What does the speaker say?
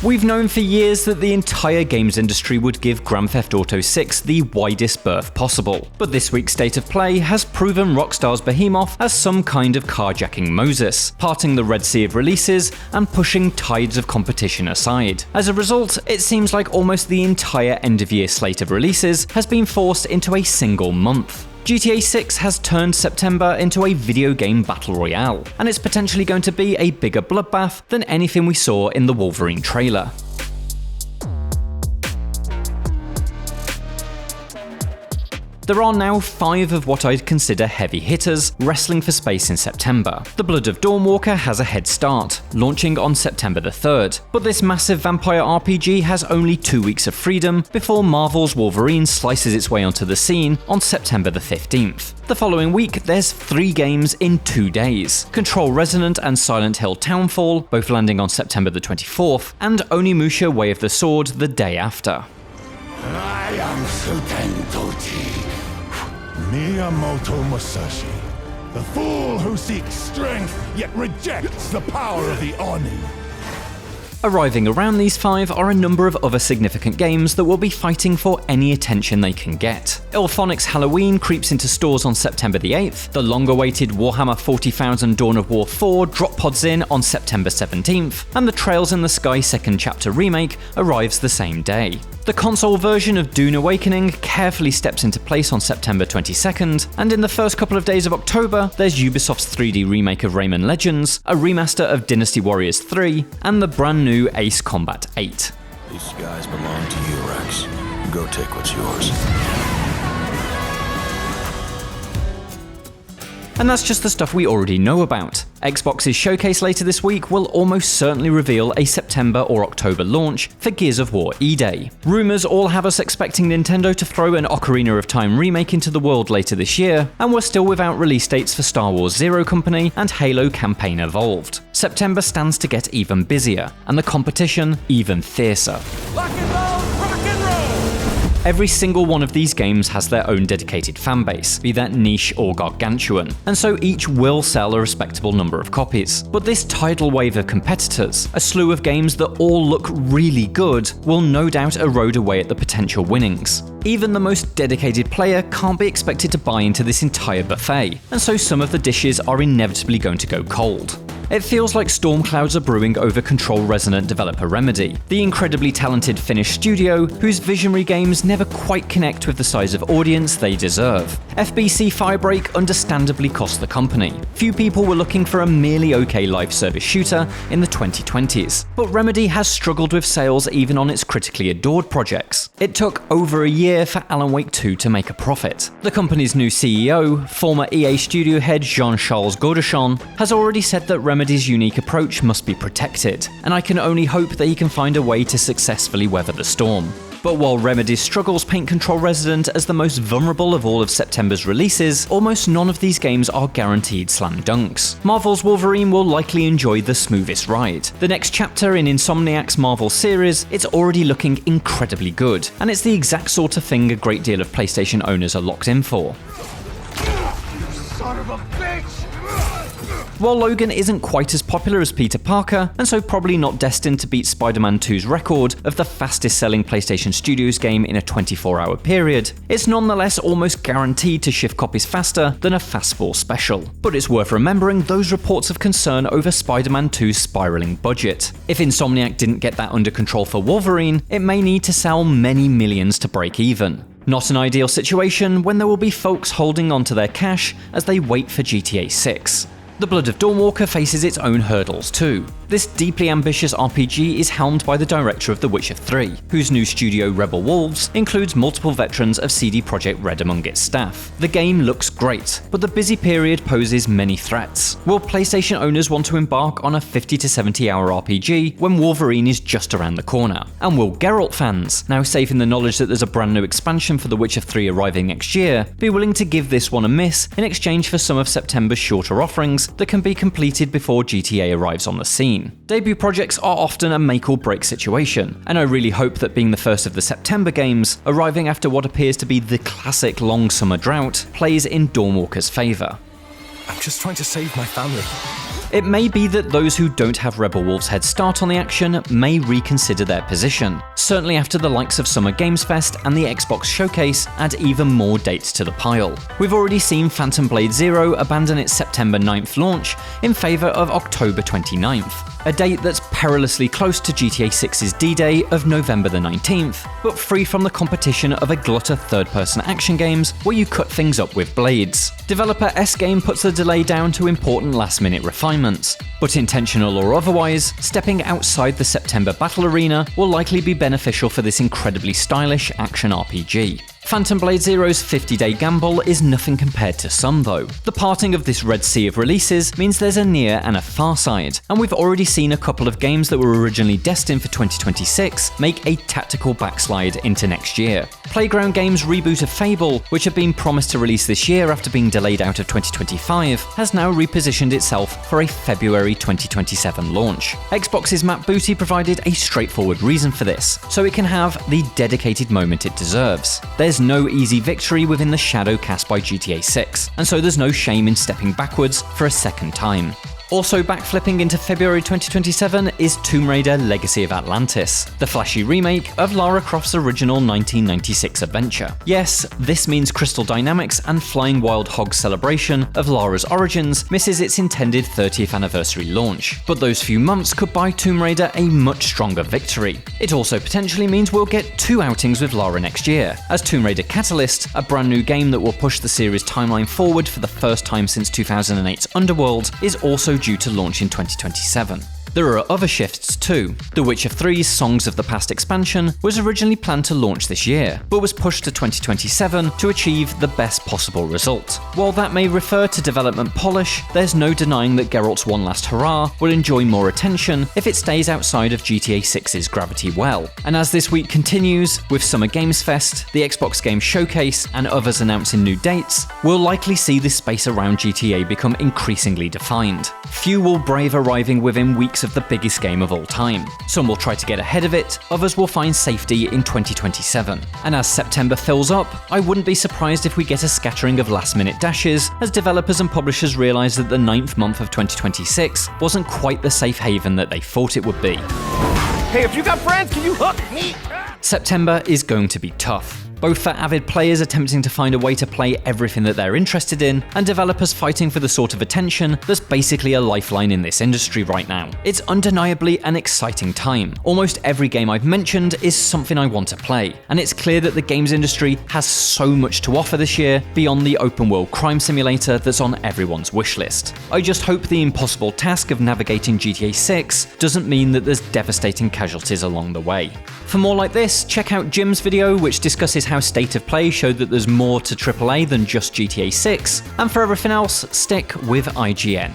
We've known for years that the entire games industry would give Grand Theft Auto 6 the widest berth possible, but this week's State of Play has proven Rockstar's behemoth as some kind of carjacking Moses, parting the Red Sea of releases and pushing tides of competition aside. As a result, it seems like almost the entire end-of-year slate of releases has been forced into a single month. GTA 6 has turned September into a video game battle royale, and it's potentially going to be a bigger bloodbath than anything we saw in the Wolverine trailer. There are now 5 of what I'd consider heavy hitters wrestling for space in September. The Blood of Dawnwalker has a head start, launching on September the 3rd, but this massive vampire RPG has only 2 weeks of freedom before Marvel's Wolverine slices its way onto the scene on September the 15th. The following week, there's 3 games in 2 days: Control Resonant and Silent Hill Townfall, both landing on September the 24th, and Onimusha Way of the Sword the day after. I am Suten Tochi, Miyamoto Musashi, the fool who seeks strength yet rejects the power of the Oni. Arriving around these 5 are a number of other significant games that will be fighting for any attention they can get. Illphonic's Halloween creeps into stores on September the 8th, the long-awaited Warhammer 40,000 Dawn of War 4 drop pods in on September 17th, and the Trails in the Sky Second Chapter remake arrives the same day. The console version of Dune Awakening carefully steps into place on September 22nd, and in the first couple of days of October, there's Ubisoft's 3D remake of Rayman Legends, a remaster of Dynasty Warriors 3, and the brand new Ace Combat 8. These guys belong to you, Rex. Go take what's yours. And that's just the stuff we already know about. Xbox's showcase later this week will almost certainly reveal a September or October launch for Gears of War E-Day. Rumours all have us expecting Nintendo to throw an Ocarina of Time remake into the world later this year, and we're still without release dates for Star Wars Zero Company and Halo Campaign Evolved. September stands to get even busier, and the competition even fiercer. Rock and roll, rock and roll! Every single one of these games has their own dedicated fanbase, be that niche or gargantuan, and so each will sell a respectable number of copies. But this tidal wave of competitors, a slew of games that all look really good, will no doubt erode away at the potential winnings. Even the most dedicated player can't be expected to buy into this entire buffet, and so some of the dishes are inevitably going to go cold. It feels like storm clouds are brewing over Control Resonant developer Remedy, the incredibly talented Finnish studio whose visionary games never quite connect with the size of audience they deserve. FBC Firebreak understandably cost the company. Few people were looking for a merely okay live service shooter in the 2020s, but Remedy has struggled with sales even on its critically adored projects. It took over a year for Alan Wake 2 to make a profit. The company's new CEO, former EA studio head Jean-Charles Godechon, has already said that Remedy's unique approach must be protected, and I can only hope that he can find a way to successfully weather the storm. But while Remedy's struggles paint Control Resonant as the most vulnerable of all of September's releases, almost none of these games are guaranteed slam dunks. Marvel's Wolverine will likely enjoy the smoothest ride. The next chapter in Insomniac's Marvel series, it's already looking incredibly good, and it's the exact sort of thing a great deal of PlayStation owners are locked in for. Son of a bitch! While Logan isn't quite as popular as Peter Parker, and so probably not destined to beat Spider-Man 2's record of the fastest selling PlayStation Studios game in a 24-hour period, it's nonetheless almost guaranteed to shift copies faster than a fastball special. But it's worth remembering those reports of concern over Spider-Man 2's spiraling budget. If Insomniac didn't get that under control for Wolverine, it may need to sell many millions to break even. Not an ideal situation when there will be folks holding onto their cash as they wait for GTA 6. The Blood of Dawnwalker faces its own hurdles too. This deeply ambitious RPG is helmed by the director of The Witcher 3, whose new studio Rebel Wolves includes multiple veterans of CD Projekt Red among its staff. The game looks great, but the busy period poses many threats. Will PlayStation owners want to embark on a 50 to 70 hour RPG when Wolverine is just around the corner? And will Geralt fans, now safe in the knowledge that there's a brand new expansion for The Witcher 3 arriving next year, be willing to give this one a miss in exchange for some of September's shorter offerings that can be completed before GTA arrives on the scene? Debut projects are often a make or break situation, and I really hope that being the first of the September games, arriving after what appears to be the classic long summer drought, plays in Dawnwalker's favour. I'm just trying to save my family. It may be that those who don't have Rebel Wolf's head start on the action may reconsider their position, certainly after the likes of Summer Games Fest and the Xbox Showcase add even more dates to the pile. We've already seen Phantom Blade Zero abandon its September 9th launch in favour of October 29th, a date that's perilously close to GTA 6's D-Day of November the 19th, but free from the competition of a glut of third-person action games where you cut things up with blades. Developer S-Game puts the delay down to important last-minute refinements, but intentional or otherwise, stepping outside the September battle arena will likely be beneficial for this incredibly stylish action RPG. Phantom Blade Zero's 50-day gamble is nothing compared to some though. The parting of this Red Sea of releases means there's a near and a far side, and we've already seen a couple of games that were originally destined for 2026 make a tactical backslide into next year. Playground Games' reboot of Fable, which had been promised to release this year after being delayed out of 2025, has now repositioned itself for a February 2027 launch. Xbox's Matt Booty provided a straightforward reason for this, so it can have the dedicated moment it deserves. There's no easy victory within the shadow cast by GTA 6, and so there's no shame in stepping backwards for a second time. Also backflipping into February 2027 is Tomb Raider Legacy of Atlantis, the flashy remake of Lara Croft's original 1996 adventure. Yes, this means Crystal Dynamics and Flying Wild Hog's celebration of Lara's origins misses its intended 30th anniversary launch, but those few months could buy Tomb Raider a much stronger victory. It also potentially means we'll get 2 outings with Lara next year, as Tomb Raider Catalyst, a brand new game that will push the series' timeline forward for the first time since 2008's Underworld, is also due to launch in 2027. There are other shifts too. The Witcher 3's Songs of the Past expansion was originally planned to launch this year, but was pushed to 2027 to achieve the best possible result. While that may refer to development polish, there's no denying that Geralt's One Last Hurrah will enjoy more attention if it stays outside of GTA 6's gravity well. And as this week continues, with Summer Games Fest, the Xbox Game Showcase, and others announcing new dates, we'll likely see this space around GTA become increasingly defined. Few will brave arriving within weeks of the biggest game of all time. Some will try to get ahead of it, others will find safety in 2027. And as September fills up, I wouldn't be surprised if we get a scattering of last-minute dashes as developers and publishers realise that the 9th month of 2026 wasn't quite the safe haven that they thought it would be. Hey, if you got friends, can you hook me? September is going to be tough. Both for avid players attempting to find a way to play everything that they're interested in, and developers fighting for the sort of attention that's basically a lifeline in this industry right now. It's undeniably an exciting time. Almost every game I've mentioned is something I want to play, and it's clear that the games industry has so much to offer this year beyond the open world crime simulator that's on everyone's wishlist. I just hope the impossible task of navigating GTA 6 doesn't mean that there's devastating casualties along the way. For more like this, check out Jim's video, which discusses how State of Play showed that there's more to AAA than just GTA 6, and for everything else, stick with IGN.